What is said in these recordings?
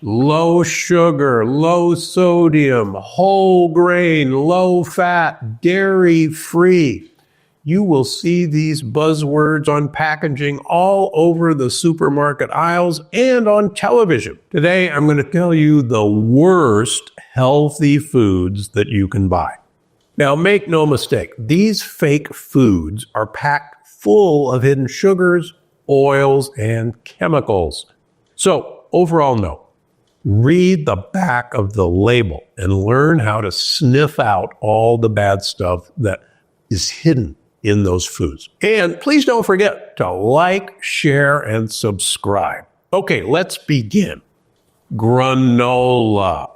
low sugar, low sodium, whole grain, low fat, dairy free. You will see these buzzwords on packaging all over the supermarket aisles and on television. Today, I'm going to tell you the worst healthy foods that you can buy. Now, make no mistake, these fake foods are packed full of hidden sugars, oils, and chemicals. So, overall, no. Read the back of the label and learn how to sniff out all the bad stuff that is hidden in those foods. And please don't forget to like, share, and subscribe. Okay, let's begin. Granola.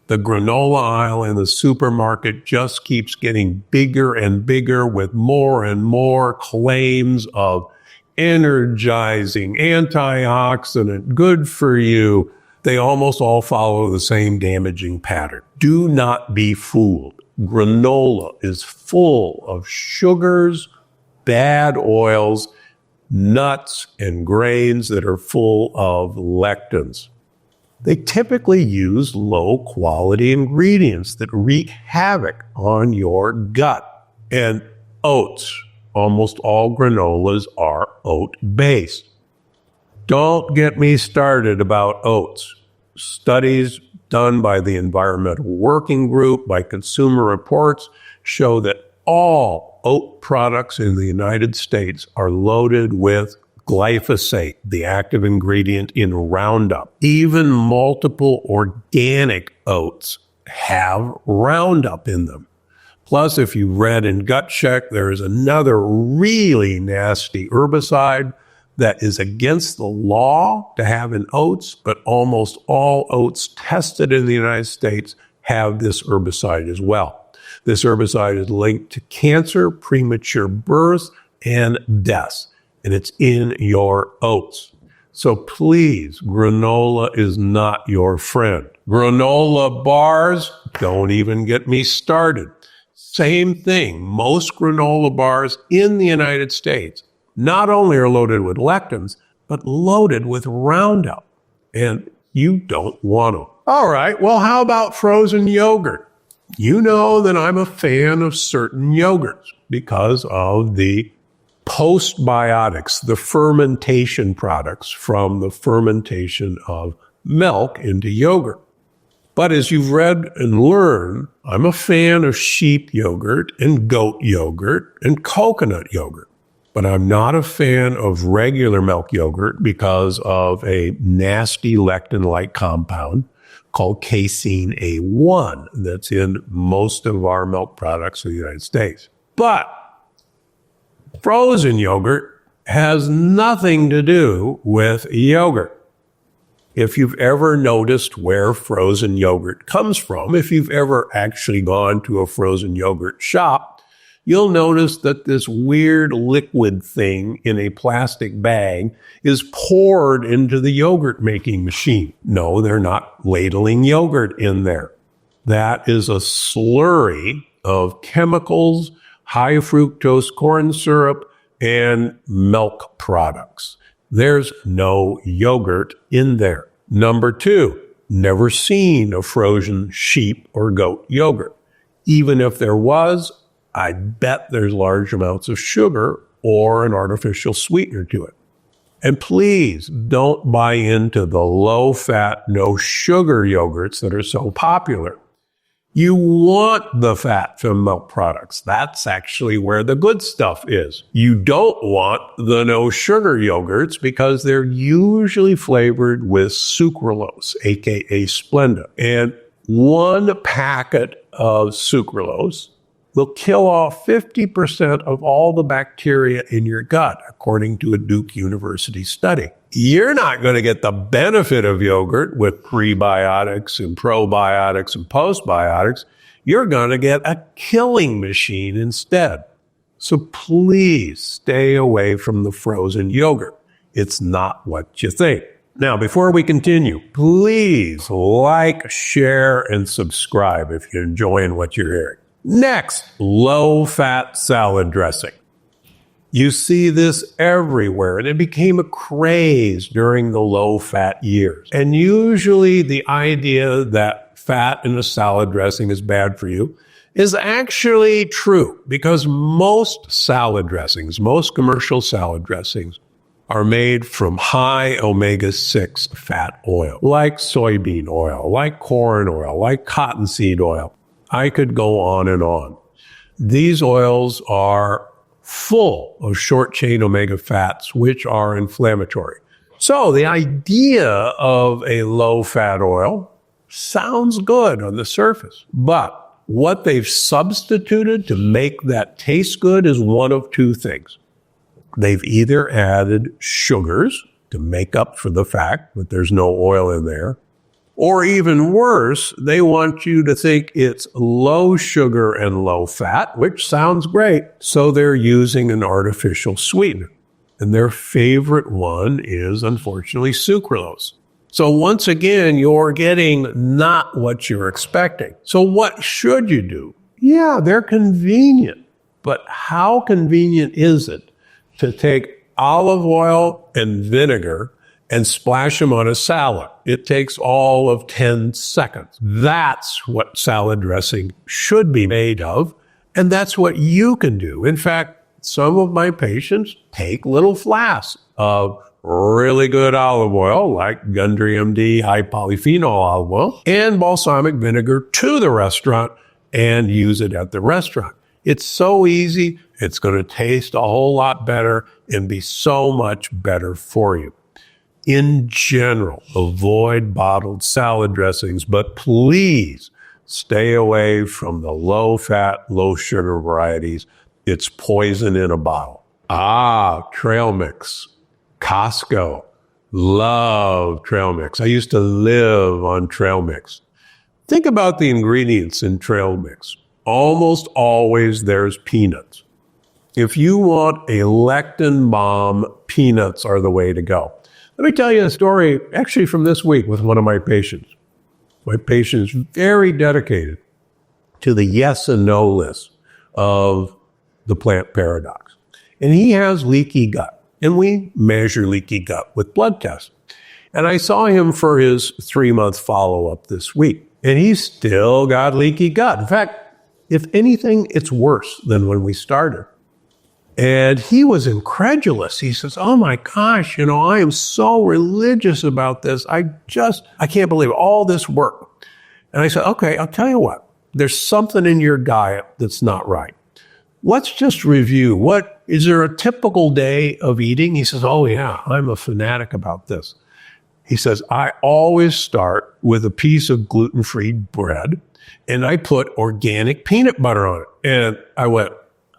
The granola aisle in the supermarket just keeps getting bigger and bigger with more and more claims of energizing, antioxidant, good for you. They almost all follow the same damaging pattern. Do not be fooled. Granola is full of sugars, bad oils, nuts, and grains that are full of lectins. They typically use low-quality ingredients that wreak havoc on your gut. And oats. Almost all granolas are oat-based. Don't get me started about oats. Studies done by the Environmental Working Group, by Consumer Reports, show that all oat products in the United States are loaded with glyphosate, the active ingredient in Roundup. Even multiple organic oats have Roundup in them. Plus, if you read in Gut Check, there is another really nasty herbicide that is against the law to have in oats, but almost all oats tested in the United States have this herbicide as well. This herbicide is linked to cancer, premature birth, and deaths, and it's in your oats. So please, granola is not your friend. Granola bars, don't even get me started. Same thing. Most granola bars in the United States not only are loaded with lectins, but loaded with Roundup. And you don't want them. All right, well, how about frozen yogurt? You know that I'm a fan of certain yogurts because of the postbiotics, the fermentation products from the fermentation of milk into yogurt. But as you've read and learned, I'm a fan of sheep yogurt and goat yogurt and coconut yogurt. But I'm not a fan of regular milk yogurt because of a nasty lectin-like compound called casein A1 that's in most of our milk products in the United States. But frozen yogurt has nothing to do with yogurt. If you've ever noticed where frozen yogurt comes from, if you've ever actually gone to a frozen yogurt shop, you'll notice that this weird liquid thing in a plastic bag is poured into the yogurt making machine. No, they're not ladling yogurt in there. That is a slurry of chemicals, high fructose corn syrup, and milk products. There's no yogurt in there. Number 2, never seen a frozen sheep or goat yogurt. Even if there was, I bet there's large amounts of sugar or an artificial sweetener to it. And please don't buy into the low-fat, no-sugar yogurts that are so popular. You want the fat from milk products. That's actually where the good stuff is. You don't want the no-sugar yogurts because they're usually flavored with sucralose, aka Splenda. And one packet of sucralose will kill off 50% of all the bacteria in your gut, according to a Duke University study. You're not going to get the benefit of yogurt with prebiotics and probiotics and postbiotics. You're going to get a killing machine instead. So please stay away from the frozen yogurt. It's not what you think. Now, before we continue, please like, share, and subscribe if you're enjoying what you're hearing. Next, low-fat salad dressing. You see this everywhere, and it became a craze during the low-fat years. And usually the idea that fat in a salad dressing is bad for you is actually true, because most salad dressings, most commercial salad dressings, are made from high omega-6 fat oil, like soybean oil, like corn oil, like cottonseed oil. I could go on and on. These oils are full of short-chain omega fats, which are inflammatory. So the idea of a low-fat oil sounds good on the surface, but what they've substituted to make that taste good is one of two things. They've either added sugars to make up for the fact that there's no oil in there, or even worse, they want you to think it's low sugar and low fat, which sounds great, so they're using an artificial sweetener. And their favorite one is, unfortunately, sucralose. So once again, you're getting not what you're expecting. So what should you do? Yeah, they're convenient, but how convenient is it to take olive oil and vinegar and splash them on a salad? It takes all of 10 seconds. That's what salad dressing should be made of, and that's what you can do. In fact, some of my patients take little flasks of really good olive oil, like Gundry MD high polyphenol olive oil, and balsamic vinegar to the restaurant and use it at the restaurant. It's so easy. It's going to taste a whole lot better and be so much better for you. In general, avoid bottled salad dressings, but please stay away from the low-fat, low-sugar varieties. It's poison in a bottle. Trail mix. Costco. Love trail mix. I used to live on trail mix. Think about the ingredients in trail mix. Almost always there's peanuts. If you want a lectin bomb, peanuts are the way to go. Let me tell you a story actually from this week with one of my patients. My patient is very dedicated to the yes and no list of the plant paradox. And he has leaky gut. And we measure leaky gut with blood tests. And I saw him for his 3-month follow-up this week. And he's still got leaky gut. In fact, if anything, it's worse than when we started. And he was incredulous. He says, oh my gosh, I am so religious about this. I can't believe all this work. And I said, okay, I'll tell you what. There's something in your diet that's not right. Let's just review. Is there a typical day of eating? He says, oh yeah, I'm a fanatic about this. He says, I always start with a piece of gluten-free bread and I put organic peanut butter on it. And I went,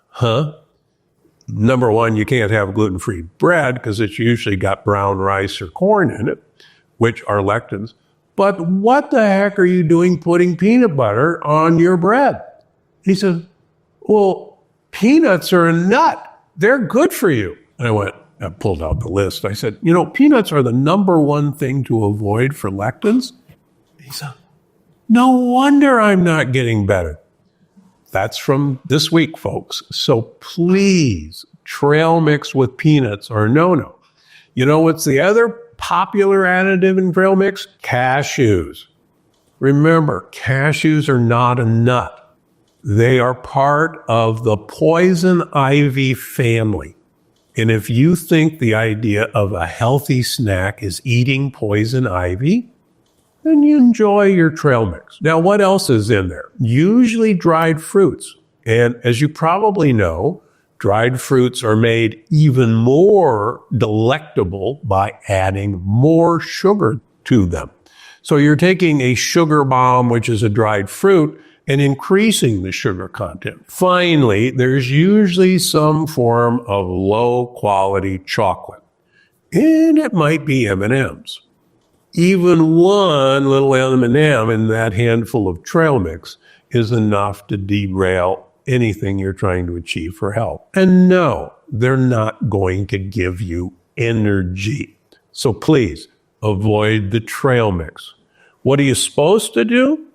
huh? Number one, you can't have gluten-free bread because it's usually got brown rice or corn in it, which are lectins. But what the heck are you doing putting peanut butter on your bread? He says, well, peanuts are a nut. They're good for you. And I pulled out the list. I said, peanuts are the number one thing to avoid for lectins. He said, no wonder I'm not getting better. That's from this week, folks. So please, trail mix with peanuts are no-no. You know what's the other popular additive in trail mix? Cashews. Remember, cashews are not a nut. They are part of the poison ivy family. And if you think the idea of a healthy snack is eating poison ivy, then you enjoy your trail mix. Now, what else is in there? Usually dried fruits. And as you probably know, dried fruits are made even more delectable by adding more sugar to them. So you're taking a sugar bomb, which is a dried fruit, and increasing the sugar content. Finally, there's usually some form of low-quality chocolate. And it might be M&Ms. Even one little M&M in that handful of trail mix is enough to derail anything you're trying to achieve for health. And no, they're not going to give you energy. So please, avoid the trail mix. What are you supposed to do?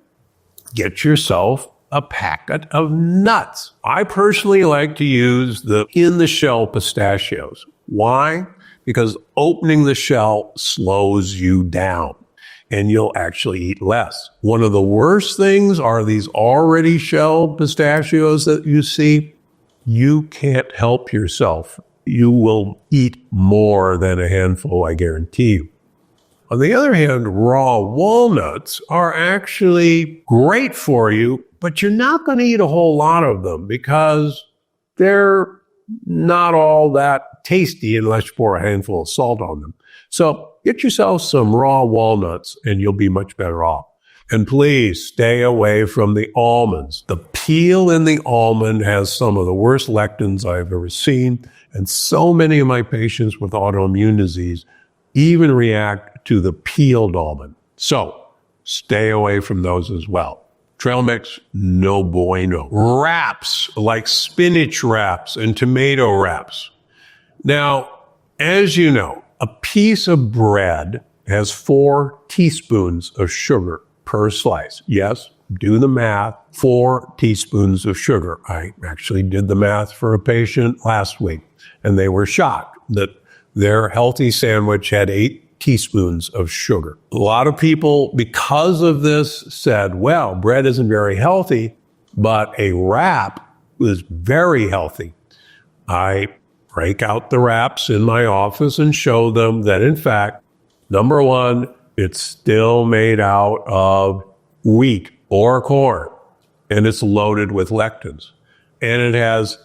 Get yourself a packet of nuts. I personally like to use the in-the-shell pistachios. Why? Because opening the shell slows you down and you'll actually eat less. One of the worst things are these already shelled pistachios that you see. You can't help yourself. You will eat more than a handful, I guarantee you. On the other hand, raw walnuts are actually great for you, but you're not going to eat a whole lot of them because they're not all that tasty unless you pour a handful of salt on them. So get yourself some raw walnuts and you'll be much better off. And please stay away from the almonds. The peel in the almond has some of the worst lectins I've ever seen. And so many of my patients with autoimmune disease even react to the peeled almond. So stay away from those as well. Trail mix, no bueno. Wraps, like spinach wraps and tomato wraps. Now, as you know, a piece of bread has 4 teaspoons of sugar per slice. Yes, do the math, 4 teaspoons of sugar. I actually did the math for a patient last week, and they were shocked that their healthy sandwich had 8 teaspoons of sugar. A lot of people, because of this, said, well, bread isn't very healthy, but a wrap is very healthy. I break out the wraps in my office and show them that, in fact, number one, it's still made out of wheat or corn, and it's loaded with lectins. And it has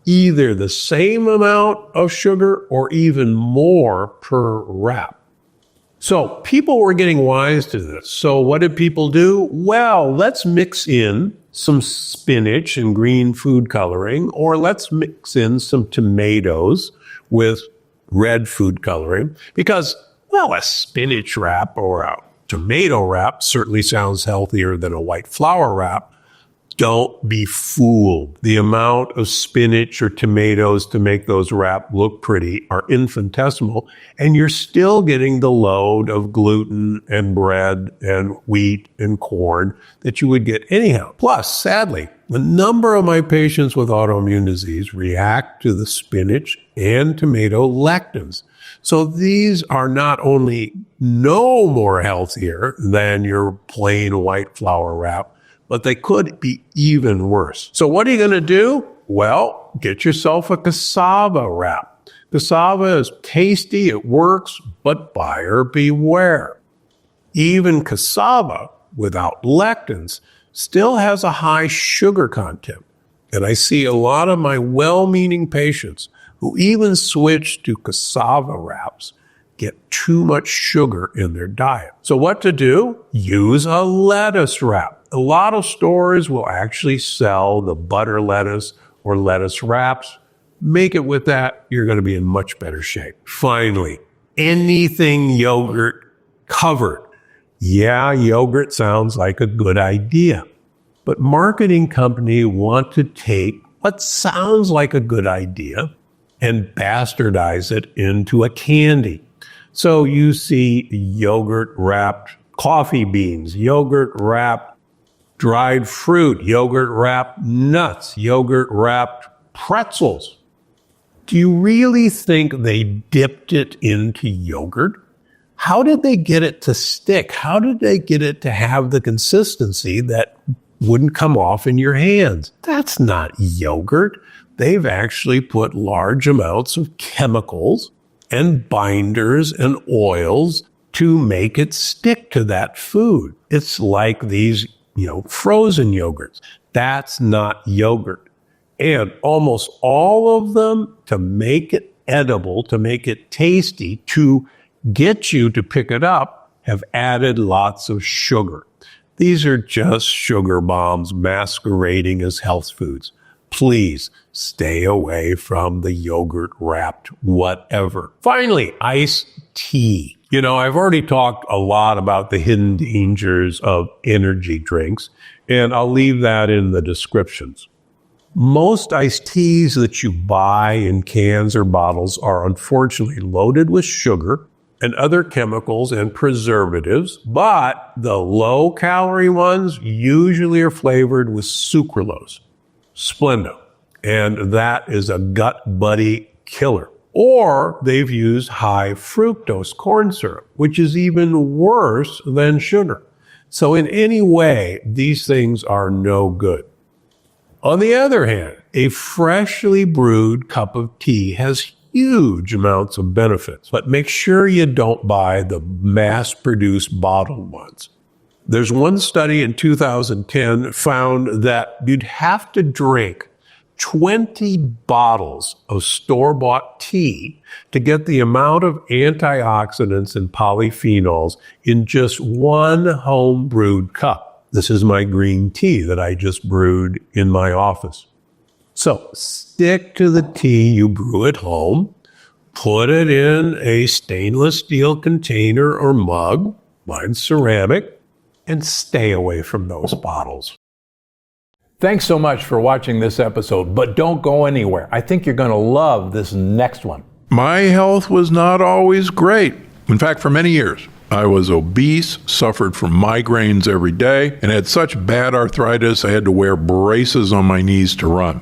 either the same amount of sugar or even more per wrap. So people were getting wise to this. So what did people do? Well, let's mix in some spinach and green food coloring, or let's mix in some tomatoes with red food coloring, because, well, a spinach wrap or a tomato wrap certainly sounds healthier than a white flour wrap. Don't be fooled. The amount of spinach or tomatoes to make those wraps look pretty are infinitesimal, and you're still getting the load of gluten and bread and wheat and corn that you would get anyhow. Plus, sadly, a number of my patients with autoimmune disease react to the spinach and tomato lectins. So these are not only no more healthier than your plain white flour wrap, but they could be even worse. So what are you going to do? Well, get yourself a cassava wrap. Cassava is tasty, it works, but buyer beware. Even cassava without lectins still has a high sugar content. And I see a lot of my well-meaning patients who even switch to cassava wraps get too much sugar in their diet. So what to do? Use a lettuce wrap. A lot of stores will actually sell the butter lettuce or lettuce wraps. Make it with that. You're going to be in much better shape. Finally, anything yogurt covered. Yeah, yogurt sounds like a good idea. But marketing companies want to take what sounds like a good idea and bastardize it into a candy. So you see yogurt wrapped coffee beans, yogurt wrapped dried fruit, yogurt wrapped nuts, yogurt wrapped pretzels. Do you really think they dipped it into yogurt? How did they get it to stick? How did they get it to have the consistency that wouldn't come off in your hands? That's not yogurt. They've actually put large amounts of chemicals and binders and oils to make it stick to that food. It's like these frozen yogurts. That's not yogurt. And almost all of them, to make it edible, to make it tasty, to get you to pick it up, have added lots of sugar. These are just sugar bombs masquerading as health foods. Please stay away from the yogurt wrapped whatever. Finally, iced tea. I've already talked a lot about the hidden dangers of energy drinks, and I'll leave that in the descriptions. Most iced teas that you buy in cans or bottles are unfortunately loaded with sugar and other chemicals and preservatives, but the low-calorie ones usually are flavored with sucralose, Splenda, and that is a gut buddy killer. Or they've used high fructose corn syrup, which is even worse than sugar. So in any way, these things are no good. On the other hand, a freshly brewed cup of tea has huge amounts of benefits, but make sure you don't buy the mass-produced bottled ones. There's one study in 2010 found that you'd have to drink 20 bottles of store-bought tea to get the amount of antioxidants and polyphenols in just one home-brewed cup. This is my green tea that I just brewed in my office. So stick to the tea you brew at home, put it in a stainless steel container or mug, mine's ceramic, and stay away from those bottles. Thanks so much for watching this episode, but don't go anywhere. I think you're going to love this next one. My health was not always great. In fact, for many years, I was obese, suffered from migraines every day, and had such bad arthritis I had to wear braces on my knees to run.